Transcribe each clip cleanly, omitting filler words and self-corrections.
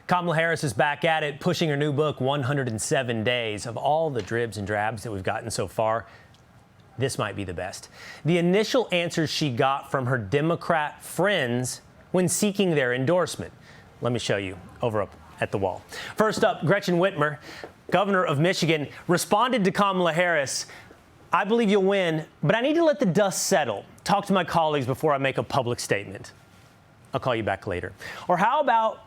Kamala Harris is back at it, pushing her new book, 107 Days. Of all the dribs and drabs that we've gotten so far, this might be the best. The initial answers she got from her Democrat friends when seeking their endorsement. Let me show you over up at the wall. First up, Gretchen Whitmer, governor of Michigan, responded to Kamala Harris. I believe you'll win, but I need to let the dust settle. Talk to my colleagues before I make a public statement. I'll call you back later. Or how about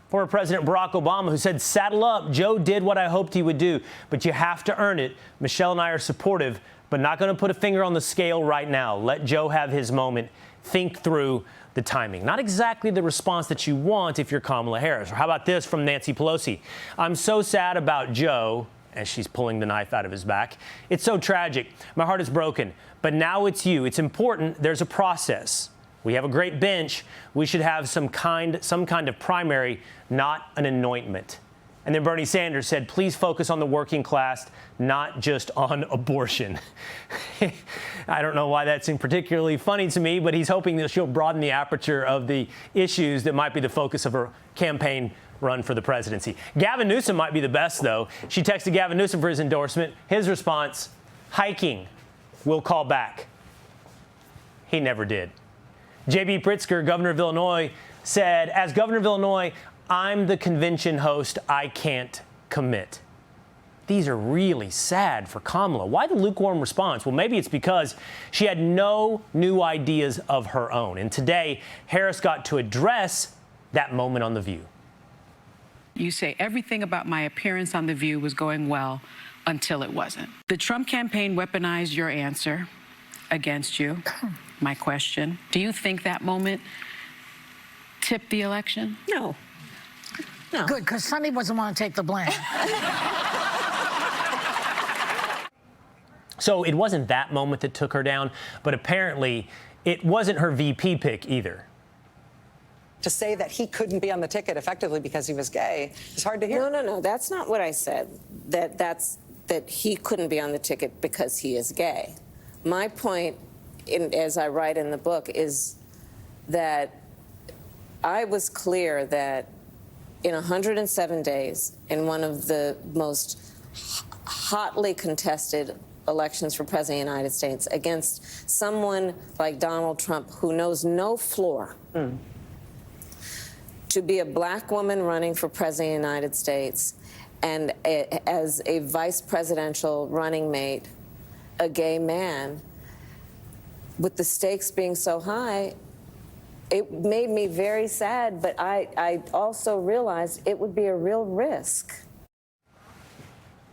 former President Barack Obama, who said, saddle up, Joe did what I hoped he would do, but you have to earn it. Michelle and I are supportive, but not going to put a finger on the scale right now. Let Joe have his moment. Think through the timing. Not exactly the response that you want if you're Kamala Harris. Or how about this from Nancy Pelosi? I'm so sad about Joe, as she's pulling the knife out of his back. It's so tragic. My heart is broken. But now it's you. It's important. There's a process. We have a great bench. We should have some kind of primary, not an anointment. And then Bernie Sanders said, please focus on the working class, not just on abortion. I don't know why that seemed particularly funny to me, but he's hoping that she'll broaden the aperture of the issues that might be the focus of her campaign run for the presidency. Gavin Newsom might be the best, though. She texted Gavin Newsom for his endorsement. His response, hiking. We'll call back. He never did. J.B. Pritzker, governor of Illinois, said, as governor of Illinois, I'm the convention host. I can't commit. These are really sad for Kamala. Why the lukewarm response? Well, maybe it's because she had no new ideas of her own. And today, Harris got to address that moment on The View. You say everything about my appearance on The View was going well until it wasn't. The Trump campaign weaponized your answer against you. My question, do you think that moment tipped the election? No. No. Good, because Sonny doesn't want to take the blame. So it wasn't that moment that took her down, but apparently it wasn't her VP pick either. To say that he couldn't be on the ticket effectively because he was gay is hard to hear. No. That's not what I said. That he couldn't be on the ticket because he is gay. My point, as I write in the book, is that I was clear that in 107 days, in one of the most hotly contested elections for President of the United States, against someone like Donald Trump, who knows no floor, to be a black woman running for President of the United States and as a vice presidential running mate, a gay man, with the stakes being so high, it made me very sad, but I also realized it would be a real risk.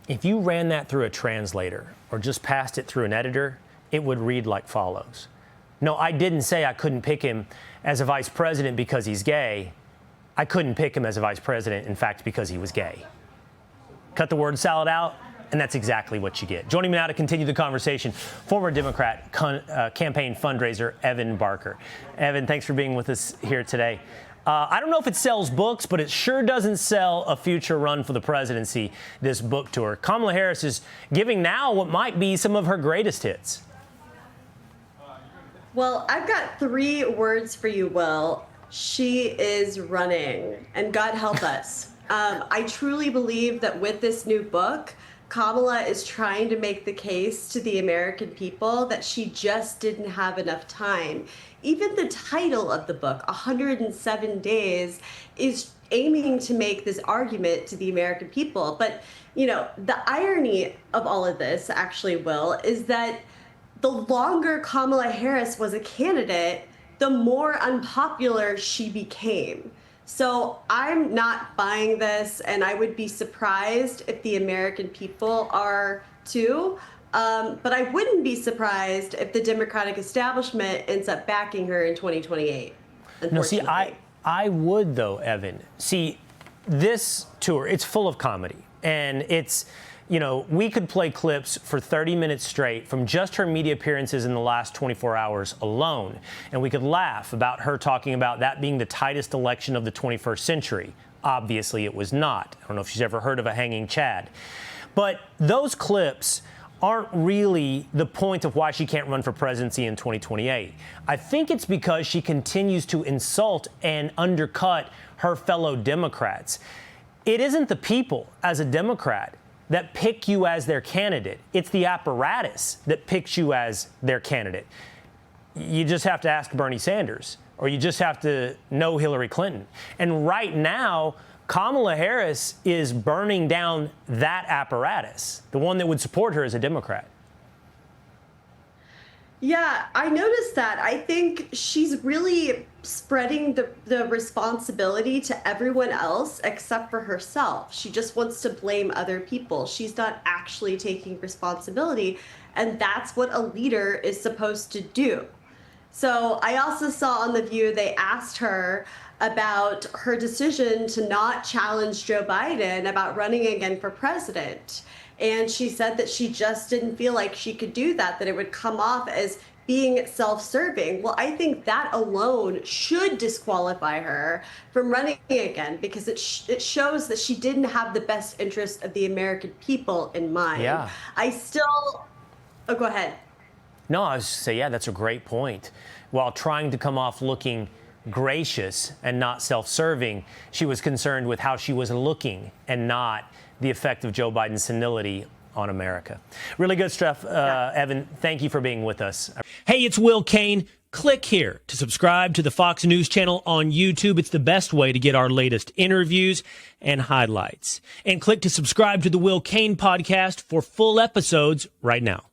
If you ran that through a translator or just passed it through an editor, it would read like follows. No, I didn't say I couldn't pick him as a vice president because he's gay. I couldn't pick him as a vice president, in fact, because he was gay. Cut the word salad out, and that's exactly what you get. Joining me now to continue the conversation, former Democrat campaign fundraiser, Evan Barker. Evan, thanks for being with us here today. I don't know if it sells books, but it sure doesn't sell a future run for the presidency, this book tour. Kamala Harris is giving now what might be some of her greatest hits. Well, I've got 3 words for you, Will. She is running, and God help us. I truly believe that with this new book, Kamala is trying to make the case to the American people that she just didn't have enough time. Even the title of the book, 107 Days, is aiming to make this argument to the American people. But, you know, the irony of all of this, actually, Will, is that the longer Kamala Harris was a candidate, the more unpopular she became. So I'm not buying this, and I would be surprised if the American people are too. But I wouldn't be surprised if the Democratic establishment ends up backing her in 2028. No, see, I would, though, Evan. See, this tour, it's full of comedy. And it's, you know, we could play clips for 30 minutes straight from just her media appearances in the last 24 hours alone. And we could laugh about her talking about that being the tightest election of the 21st century. Obviously, it was not. I don't know if she's ever heard of a hanging Chad. But those clips aren't really the point of why she can't run for presidency in 2028. I think it's because she continues to insult and undercut her fellow Democrats. It isn't the people as a Democrat that pick you as their candidate. It's the apparatus that picks you as their candidate. You just have to ask Bernie Sanders, or you just have to know Hillary Clinton. And right now, Kamala Harris is burning down that apparatus, the one that would support her as a Democrat. Yeah, I noticed that. I think she's really spreading the responsibility to everyone else except for herself. She just wants to blame other people. She's not actually taking responsibility, and that's what a leader is supposed to do. So I also saw on The View, they asked her about her decision to not challenge Joe Biden about running again for president. And she said that she just didn't feel like she could do that it would come off as being self-serving. Well, I think that alone should disqualify her from running again, because it shows that she didn't have the best interest of the American people in mind. Yeah. Oh, go ahead. No, I was just saying, yeah, that's a great point. While trying to come off looking gracious and not self-serving, she was concerned with how she was looking and not the effect of Joe Biden's senility on America. Really good stuff, Evan. Thank you for being with us. Hey, it's Will Cain. Click here to subscribe to the Fox News channel on YouTube. It's the best way to get our latest interviews and highlights. And click to subscribe to the Will Cain podcast for full episodes right now.